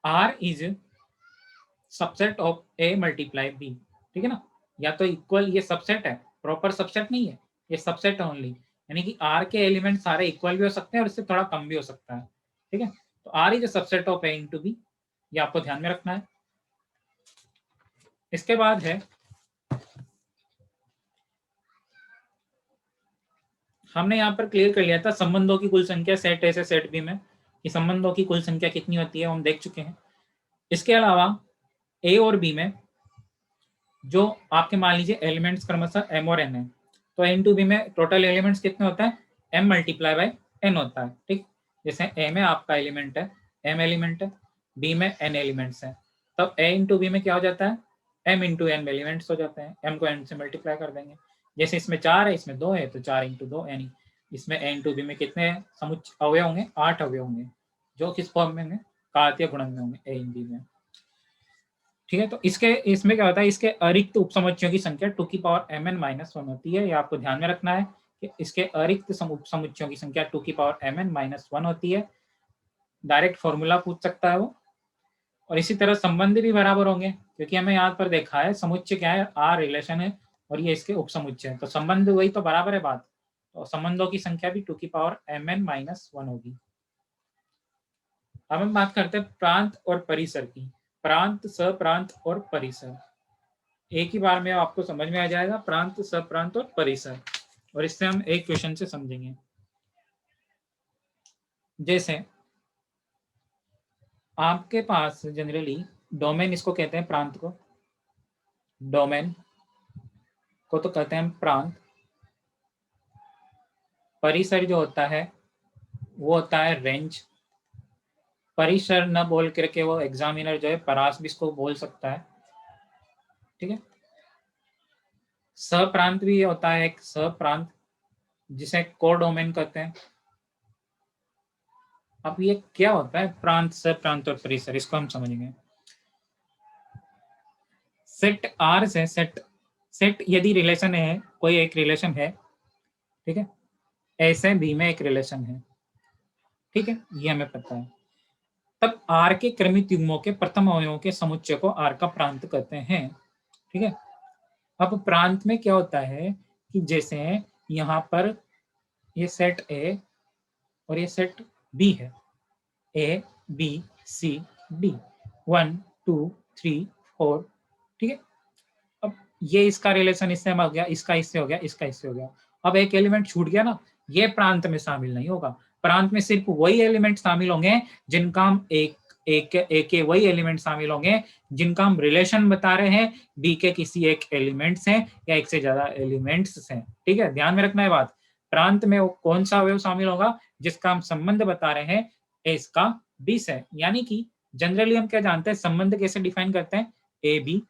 R is subset of a multiply b. ठीक है ना, या तो इक्वल, ये सबसेट है, प्रॉपर सबसेट नहीं है, ये सबसेट है ओनली, यानी कि आर के एलिमेंट सारे इक्वल भी हो सकते हैं और इससे थोड़ा कम भी हो सकता है। ठीक है, तो R is a subset of a into b, ये आपको ध्यान में रखना है। इसके बाद है हमने यहाँ पर क्लियर कर लिया था संबंधों की कुल संख्या सेट ए से सेट बी में, कि संबंधों की कुल संख्या कितनी होती है हम देख चुके हैं। इसके अलावा ए और बी में जो आपके मान लीजिए एलिमेंट्स क्रमशः एम और एन है, तो एन टू बी में टोटल एलिमेंट्स कितने होता है, एम मल्टीप्लाई बाय एन होता है। ठीक, जैसे ए में आपका एलिमेंट है एम एलिमेंट है, बी में एन एलिमेंट्स है, तब ए इंटू बी में क्या हो जाता है, एम इंटू एन एलिमेंट्स हो जाते हैं, एम को एन से मल्टीप्लाई कर देंगे। जैसे इसमें 4 है इसमें 2 है तो 4 इंटू 2 यानी इसमें ए इंटू बी में कितने अवयव होंगे, 8 अवयव होंगे, जो किस फॉर्म में होंगे, कार्तीय गुणन में होंगे ए इन बी में। ठीक है, तो इसके इसमें क्या होता है, इसके अरिक्त उपसमुच्चयों की संख्या 2 की पावर mn माइनस 1 होती है। ये आपको ध्यान में रखना है कि इसके अरिक्त उपसमुच्चयों की संख्या 2 की पावर mn माइनस 1 होती है। डायरेक्ट फॉर्मूला पूछ सकता है वो। और इसी तरह संबंध भी बराबर होंगे, क्योंकि हमें यहाँ पर देखा है समुच्चय क्या है, आर रिलेशन है और ये इसके उपसमुच्चय है, तो संबंध वही तो बराबर है बात। तो संबंधों की संख्या भी 2 की पावर mn माइनस 1 होगी। अब हम बात करते हैं प्रांत और परिसर की। प्रांत, सप्रांत और परिसर एक ही बार में आपको समझ में आ जाएगा, प्रांत, सप्रांत और परिसर। और इससे हम एक क्वेश्चन से समझेंगे। जैसे आपके पास जनरली डोमेन, इसको कहते हैं प्रांत को, डोमेन को तो कहते हैं प्रांत। परिसर जो होता है वो होता है रेंज। परिसर न बोल करके वो एग्जामिनर जो है परास भी इसको बोल सकता है। ठीक है, सप्रांत भी होता है एक सप्रांत, जिसे कोडोमेन कहते हैं। अब ये क्या होता है प्रांत, सप्रांत और परिसर, इसको हम समझेंगे। सेट आर से सेट यदि रिलेशन है, कोई एक रिलेशन है, ठीक है, ऐसे बी में एक रिलेशन है, ठीक है, ये हमें पता है, तब आर के क्रमिक युग्मों के प्रथम अवयवों के समुच्चय को आर का प्रांत कहते हैं। ठीक है, अब प्रांत में क्या होता है कि जैसे यहाँ पर ये सेट ए और ये सेट बी है, ए बी सी डी, 1 2 3 4, ठीक है। अब ये इसका रिलेशन इससे हो गया, इसका इससे हो गया, इसका इससे हो गया। अब एक एलिमेंट छूट गया ना, ये प्रांत में शामिल नहीं होगा। प्रांत में सिर्फ वही एलिमेंट शामिल होंगे जिनका हम एक एक एक के वही एलिमेंट शामिल होंगे जिनका हम रिलेशन बता रहे हैं बी के किसी एक एलिमेंट से या एक से ज्यादा एलिमेंट्स से, ठीक है। ध्यान में रखना है बात। प्रांत में वो कौन सा अवयव शामिल होगा जिसका हम संबंध बता रहे हैं ए इसका बी से। यानी कि जनरली हम क्या जानते हैं, संबंध कैसे डिफाइन करते हैं, ए बी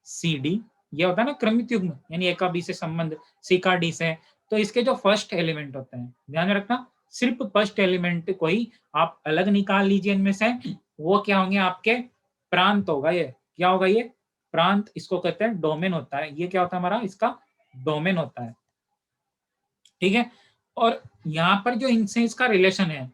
सी डी, ये होता है ना क्रमित युग्म, यानी ए का बी से संबंध, सी का डी से। तो इसके जो फर्स्ट एलिमेंट होते हैं, ध्यान में रखना, सिर्फ फर्स्ट एलिमेंट को ही आप अलग निकाल लीजिए इनमें से, वो क्या होंगे आपके प्रांत होगा। ये क्या होगा, ये प्रांत, इसको कहते हैं डोमेन होता है। ये क्या होता है हमारा, इसका डोमेन होता है, ठीक है। और यहाँ पर जो इनसे इसका रिलेशन है,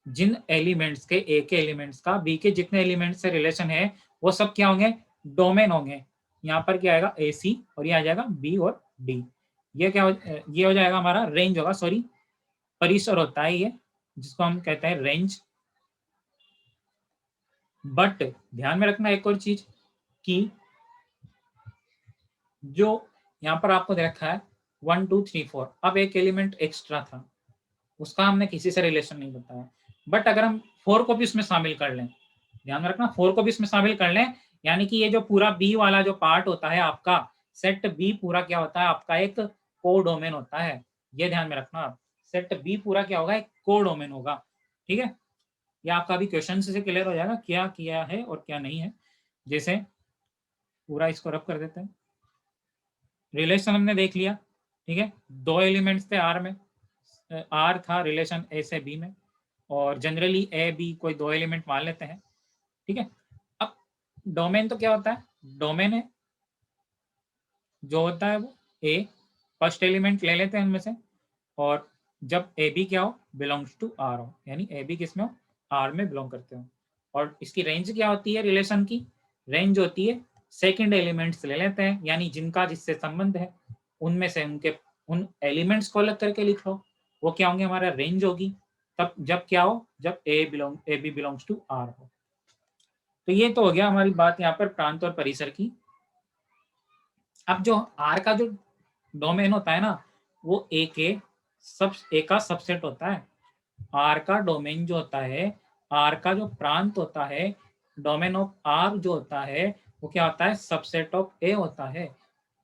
जिन एलिमेंट्स के, ए के एलिमेंट्स का बी के जितने एलिमेंट्स से रिलेशन है, वो सब क्या होंगे, डोमेन होंगे। यहाँ पर क्या आएगा, ए सी, और ये आ जाएगा बी और डी। ये क्या ये हो जाएगा हमारा रेंज होगा, सॉरी परिसर होता है ये, जिसको हम कहते हैं रेंज। बट ध्यान में रखना एक और चीज कि जो यहाँ पर आपको दे रखा है 1 2 3 4, अब एक एलिमेंट एक्स्ट्रा था, उसका हमने किसी से रिलेशन नहीं बताया। बट अगर हम 4 को भी इसमें शामिल कर लें, ध्यान में रखना 4 को भी इसमें शामिल कर लें, यानी कि ये जो पूरा बी वाला जो पार्ट होता है आपका, सेट बी पूरा क्या होता है आपका, एक कोडोमेन होता है। ये ध्यान में रखना आप, सेट बी पूरा क्या होगा, एक कोडोमेन होगा, ठीक है। ये आपका भी क्वेश्चन से क्लियर हो जाएगा क्या किया है और क्या नहीं है। जैसे पूरा इसको रब कर देते हैं, रिलेशन हमने देख लिया, ठीक है। दो एलिमेंट्स थे आर में, आर था रिलेशन ए से बी में, और जनरली ए बी कोई दो एलिमेंट मान लेते हैं, ठीक है। अब डोमेन तो क्या होता है, डोमेन है जो होता है वो ए, फर्स्ट एलिमेंट ले लेते हैं उनमें से, और जब ए बी क्या हो, बिलोंग्स टू आर हो, यानी ए बी किस में हो, आर में बिलोंग करते हो। और इसकी रेंज क्या होती है, रिलेशन की रेंज होती है, सेकंड एलिमेंट्स ले लेते हैं, यानी जिनका जिससे संबंध है उनमें से उनके उन एलिमेंट्स को अलग करके लिख लो, वो क्या होंगे, हमारा रेंज होगी। तब जब क्या हो, जब a b belongs to R हो। तो ये तो हो गया हमारी बात यहाँ पर प्रांत और परिसर की। अब जो आर का जो डोमेन होता है ना, वो ए का सबसेट होता है। आर का डोमेन जो होता है, आर का जो प्रांत होता है, डोमेन ऑफ आर जो होता है, वो क्या होता है, सबसेट ऑफ ए होता है।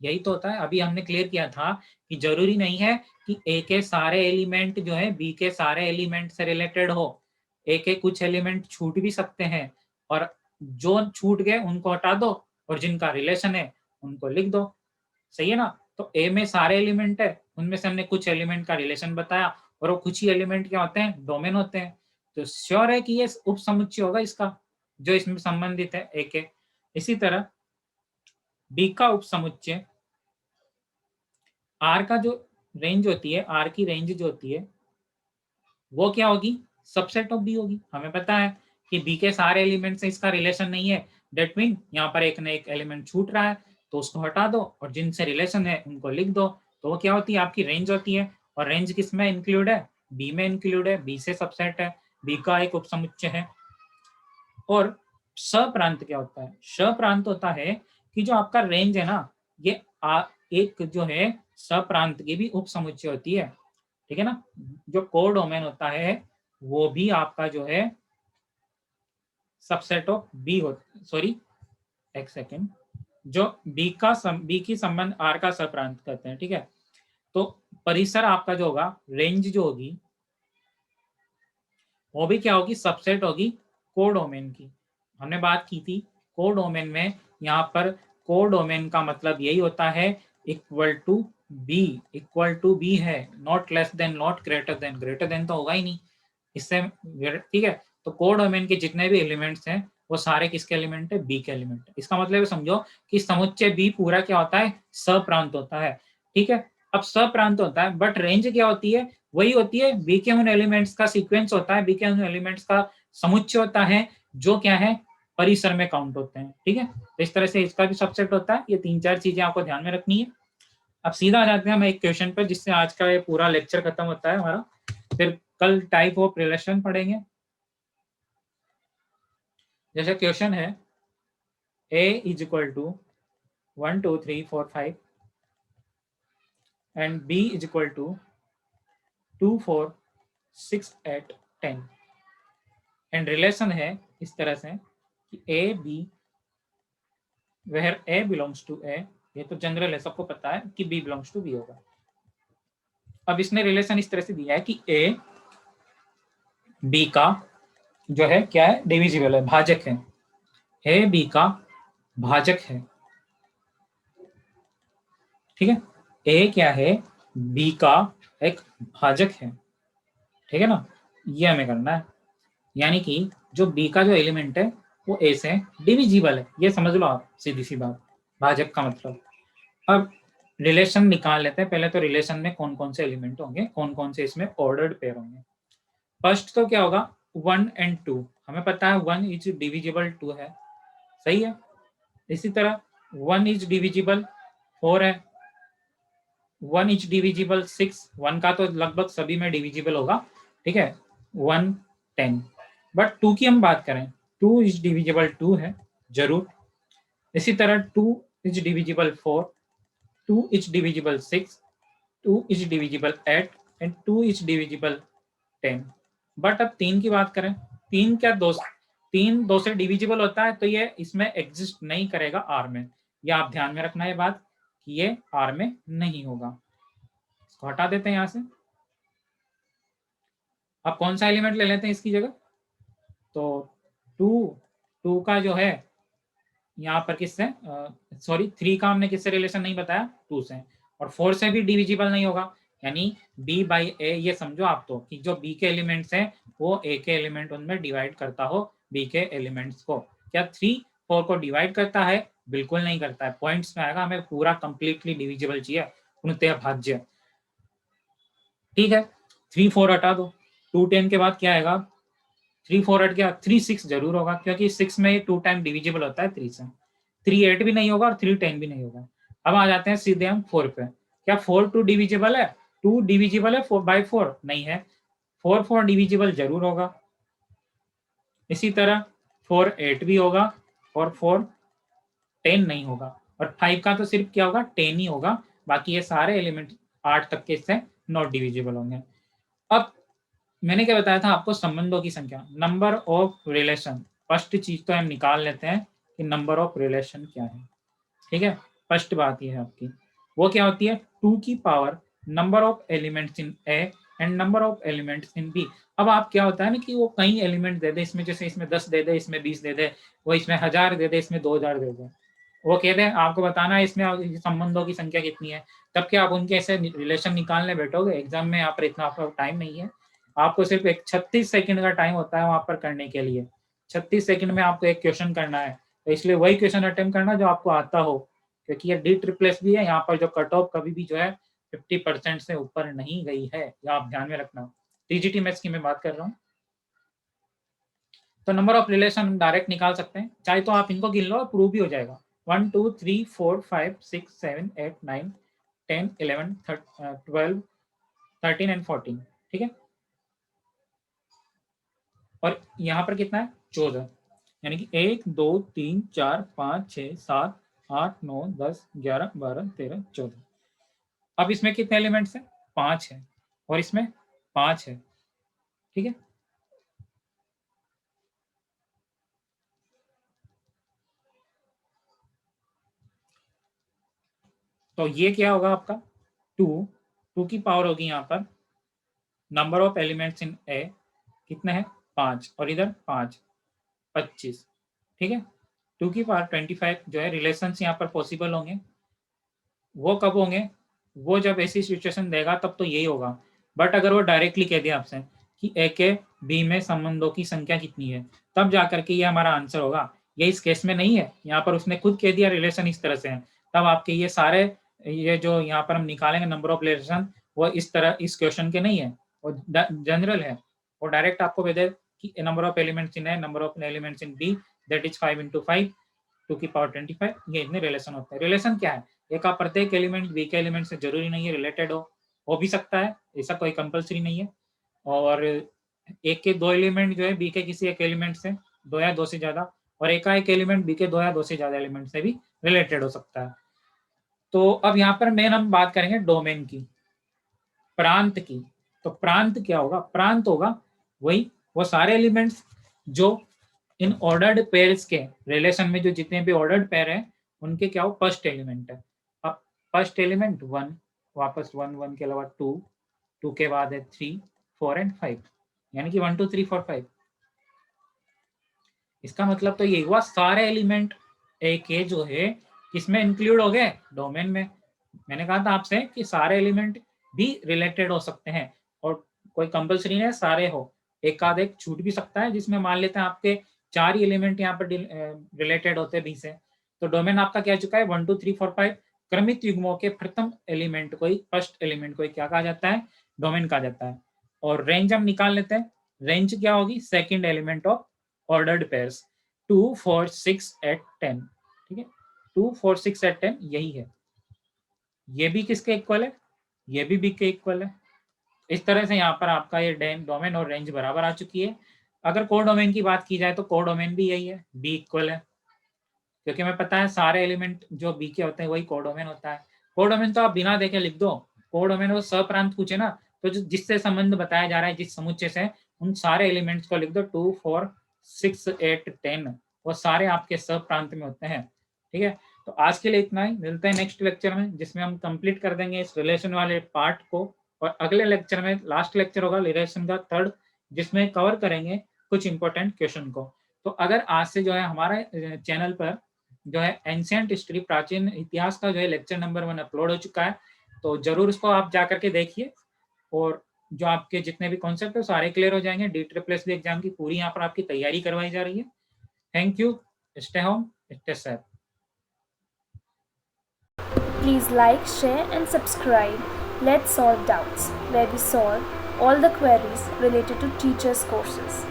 यही तो होता है, अभी हमने क्लियर किया था कि जरूरी नहीं है कि ए के सारे एलिमेंट जो है बी के सारे एलिमेंट से रिलेटेड हो, ए के कुछ एलिमेंट छूट भी सकते हैं, और जो छूट गए उनको हटा दो, और जिनका रिलेशन है उनको लिख दो, सही है ना। तो ए में सारे एलिमेंट है, उनमें से हमने कुछ एलिमेंट का रिलेशन बताया, और वो कुछ ही एलिमेंट क्या होते हैं, डोमेन होते हैं। तो श्योर है कि ये उप समुच्चय होगा इसका, जो इसमें संबंधित है ए के। इसी तरह बी का उप समुच्चय, आर का जो रेंज होती है, आर की रेंज जो होती है वो क्या होगी, सबसेट ऑफ बी होगी। हमें पता है कि बी के सारे एलिमेंट से इसका रिलेशन नहीं है, डेट मीन यहाँ पर एक ना एक एलिमेंट छूट रहा है, तो उसको हटा दो और जिनसे रिलेशन है उनको लिख दो। तो वो क्या होती है, आपकी रेंज होती है। और रेंज किस में इंक्लूड है, बी में इंक्लूड है, बी से सबसेट है, बी का एक उपसमुच्चय है। और सप्रांत क्या होता है, सप्रांत होता है कि जो आपका रेंज है ना, ये एक जो है सप्रांत की भी उपसमुच्चय होती है, ठीक है ना। जो कोर डोमेन होता है वो भी आपका जो है सबसेट ऑफ बी हो, सॉरी एक सेकेंड, जो बी की संबंध आर का सप्रांत करते हैं, ठीक है। तो परिसर आपका जो होगा, रेंज जो होगी वो भी क्या होगी, सबसेट होगी कोर डोमेन की। हमने बात की थी कोर डोमेन में, यहाँ पर कोर डोमेन का मतलब यही होता है इक्वल टू बी है, not less than, not greater than, greater than तो होगा ही नहीं इससे, ठीक है। तो कोर डोमेन के जितने भी एलिमेंट्स हैं वो सारे किसके एलिमेंट है, बी के एलिमेंट है। इसका मतलब समझो कि समुच्चय बी पूरा क्या होता है, सप्रांत होता है, ठीक है। अब सप्रांत होता है, बट रेंज क्या होती है, वही होती है बी के उन एलिमेंट्स का सीक्वेंस होता है, बी के उन एलिमेंट्स का समुच्चय होता है जो क्या है, परिसर में काउंट होते हैं, ठीक है। तो इस तरह से इसका भी सबसेट होता है। ये तीन चार चीजें आपको ध्यान में रखनी है। अब सीधा आ जाते हैं हम एक क्वेश्चन पर, जिससे आज का ये पूरा लेक्चर खत्म होता है हमारा। फिर कल टाइप ऑफ रिलेशन पढ़ेंगे। जैसे क्वेश्चन है a is equal to 1 2 3 4 5 and b is equal to 2 4 6 8 10 and relation है इस तरह से कि a b where a belongs to a, ये तो जनरल है, सबको पता है कि b बिलोंग्स टू b होगा। अब इसने रिलेशन इस तरह से दिया है कि a b का जो है क्या है, डिविजिबल है, भाजक है, a b का भाजक है, ठीक है। a क्या है, b का एक भाजक है, ठीक है ना। ये हमें करना है, यानी कि जो b का जो एलिमेंट है वो a से डिविजिबल है, ये समझ लो आप, सीधी सी बात, भाजक का मतलब। अब रिलेशन निकाल लेते हैं। पहले तो रिलेशन में कौन कौन से एलिमेंट होंगे, कौन कौन से इसमें ऑर्डर्ड पेयर होंगे। फर्स्ट तो क्या होगा, 1 एंड 2, हमें पता है 1 इज डिविजिबल 2 है, सही है। इसी तरह 1 इज डिविजिबल 4 है, 1 इज डिविजिबल 6, 1 का तो लगभग सभी में डिविजिबल होगा, ठीक है, 1 10। बट 2 की हम बात करें, 2 इज डिविजिबल 2 है जरूर। इसी तरह 2 is divisible 4, 2 is divisible 6, 2 is divisible 8 and 2 is divisible 10। But अब 3 की बात करें, 3 क्या, 2, 3 2 से डिविजिबल होता है, तो ये इसमें एग्जिस्ट नहीं करेगा आर में। या आप ध्यान में रखना ये बात कि ये आर में नहीं होगा। इसको हटा देते हैं यहां से। अब कौन सा एलिमेंट ले लेते हैं इसकी जगह, तो 2, 2 का जो है यहाँ पर किससे, सॉरी 3 का हमने किससे रिलेशन नहीं बताया, 2 से। और 4 से भी डिविजिबल नहीं होगा, यानी b बाई ए, ये समझो आप तो कि जो b के एलिमेंट्स हैं वो a के एलिमेंट उनमें डिवाइड करता हो b के एलिमेंट्स को। क्या 3 4 को डिवाइड करता है, बिल्कुल नहीं करता है। पॉइंट्स में आएगा, हमें पूरा कंप्लीटली डिविजिबल चाहिए, पूर्णतः भाज्य, ठीक है। 3 4 हटा दो, 2 10 के बाद क्या आएगा, 3 4 हट गया, 3 6 जरूर होगा, क्योंकि 6 में 2 टाइम डिविजिबल होता है 3 से। 3 8 भी नहीं होगा और 3 10 भी नहीं होगा। अब आ जाते हैं सीधे हम 4 पे। क्या 4 2 डिविजिबल है, 2 डिविजिबल है 4 बाई 4, नहीं है। 4 4 डिविजिबल जरूर होगा। इसी तरह 4 8 भी होगा और 4 10 नहीं होगा। और 5 का तो सिर्फ क्या होगा, 10 ही होगा, बाकी ये सारे एलिमेंट 8 तक के इससे नॉट डिविजिबल होंगे। अब मैंने क्या बताया था आपको, संबंधों की संख्या, नंबर ऑफ रिलेशन। फर्स्ट चीज तो हम निकाल लेते हैं कि नंबर ऑफ रिलेशन क्या है, ठीक है। फर्स्ट बात ये है आपकी, वो क्या होती है, 2 की power number of elements in a and number of elements in b. अब आप क्या होता है ना कि वो कई एलिमेंट दे दे इसमें, जैसे इसमें 10 दे दे, इसमें 20 दे दे, वो इसमें 1000 दे दे, इसमें 2000 दे दे, वो कहते हैं आपको बताना है इसमें संबंधों की संख्या कितनी है। तब क्या आप उनके ऐसे रिलेशन निकालने बैठोगे एग्जाम में, यहाँ पर इतना आपका टाइम नहीं है। आपको सिर्फ एक 36 सेकंड का टाइम होता है वहां पर करने के लिए। 36 सेकंड में आपको एक क्वेश्चन करना है, तो इसलिए वही क्वेश्चन अटेम्प्ट करना जो आपको आता हो, क्योंकि ये डी ट्रिपल एस भी है, यहाँ पर जो कट ऑफ कभी भी जो है 50% से ऊपर नहीं गई है, या आप ध्यान में रखना। टीजीटी मैथ्स की मैं बात कर रहा हूँ। तो नंबर ऑफ रिलेशन हम डायरेक्ट निकाल सकते हैं, चाहे तो आप इनको गिन लो और प्रूव भी हो जाएगा। 1 2 3 4 5 6 7 8 9 10 11 12 13 एंड 14, ठीक है। और यहाँ पर कितना है, 14, यानी कि 1 2 3 4 5 6 7 8 9 10 11 12 13 14। अब इसमें कितने एलिमेंट्स हैं, 5 है, और इसमें 5 है, ठीक है। तो ये क्या होगा आपका, 2, 2 की पावर होगी यहाँ पर नंबर ऑफ एलिमेंट्स इन ए, कितने हैं, 5, और इधर 5 25, ठीक है। 2 की पावर 25 जो है रिलेशन यहाँ पर पॉसिबल होंगे। वो कब होंगे, वो जब ऐसी सिचुएशन देगा तब तो यही होगा। बट अगर वो डायरेक्टली कह दिया आपसे कि ए के बी में संबंधों की संख्या कितनी है, तब जाकर के ये हमारा आंसर होगा। ये इस केस में नहीं है, यहाँ पर उसने खुद कह दिया रिलेशन इस तरह से है, तब आपके ये सारे, ये जो यहाँ पर हम निकालेंगे नंबर ऑफ रिलेशन, वो इस तरह इस क्वेश्चन के नहीं है, वो जनरल है। वो डायरेक्ट आपको बता दे कि नंबर ऑफ एलिमेंट्स इन है, number of elements in b, that is 5 × 5 2 की पावर 25, ये इतने रिलेशन होते हैं। रिलेशन क्या है, ए का प्रत्येक एलिमेंट बी के एलिमेंट से जरूरी नहीं है रिलेटेड हो भी सकता है, ऐसा कोई कंपलसरी नहीं है। और एक के दो एलिमेंट जो है बी के किसी एक एलिमेंट से, दो या दो से ज्यादा, और एक का एक एलिमेंट बी के दो या दो से ज्यादा एलिमेंट से भी रिलेटेड हो सकता है। तो अब यहाँ पर मेन हम बात करेंगे डोमेन की, प्रांत की। तो प्रांत क्या होगा? प्रांत होगा वही वो सारे एलिमेंट्स जो इन ऑर्डर्ड पेयर्स के रिलेशन में, जो जितने भी ऑर्डर्ड पेयर है उनके क्या हो, फर्स्ट एलिमेंट है। अब फर्स्ट एलिमेंट 1, वापस 1, 1 के अलावा 2, 2 के बाद है 3, 4 एंड 5, यानी कि 1 2 3 4 5। इसका मतलब तो ये हुआ सारे एलिमेंट ए के जो है किसमें इंक्लूड हो गए? डोमेन में। मैंने कहा था आपसे कि सारे एलिमेंट भी रिलेटेड हो सकते हैं और कोई कंपलसरी नहीं है सारे हो, एक आध एक छूट भी सकता है, जिसमें मान लेते हैं आपके 4 ही एलिमेंट यहाँ पर रिलेटेड होते हैं बी से। तो डोमेन आपका क्या चुका है? 1 2 3 4 5 क्रमित युग्मों के प्रथम एलिमेंट को ही, फर्स्ट एलिमेंट को ही क्या कहा जाता है? डोमेन कहा जाता है। और रेंज हम निकाल लेते हैं। रेंज क्या होगी? Second element of ordered pairs, 2 4 6 8 10। ठीक है, 2 4 6 8 10 यही है। ये भी किसके इक्वल है? ये भी बी के इक्वल है। इस तरह से यहाँ पर आपका ये डोमेन और रेंज बराबर आ चुकी है। अगर को डोमेन की बात की जाए तो को डोमेन भी यही है, बी इक्वल है, क्योंकि हमें पता है सारे एलिमेंट जो बी के होते हैं वही को डोमेन होता है। को डोमेन तो आप बिना देखे लिख दो। को डोमेन वो सप्रांत पूछे ना, तो जिससे संबंध बताया जा रहा है, जिस समुच्चय से, उन सारे एलिमेंट्स को लिख दो। 2 4 6 8 10 वो सारे आपके सप्रांत में होते हैं। ठीक है, तो आज के लिए इतना ही। मिलते हैं नेक्स्ट लेक्चर में, जिसमें हम कंप्लीट कर देंगे इस रिलेशन वाले पार्ट को। और अगले लेक्चर में, लास्ट लेक्चर होगा रिलेशन का थर्ड, जिसमें कवर करेंगे कुछ इंपॉर्टेंट क्वेश्चन को। तो अगर आज से जो है हमारे चैनल पर जो है एंशिएंट हिस्ट्री, प्राचीन इतिहास का जो है लेक्चर नंबर 1 अपलोड हो चुका है, तो जरूर उसको आप जा करके देखिए। और जो आपके जितने भी कॉन्सेप्ट है सारे क्लियर हो जाएंगे। DSSS एग्जाम की पूरी यहाँ पर आपकी तैयारी करवाई जा रही है। Thank you. Stay home, stay safe. Please like, share and subscribe. Let's solve doubts, where we solve all the queries related to teachers' courses.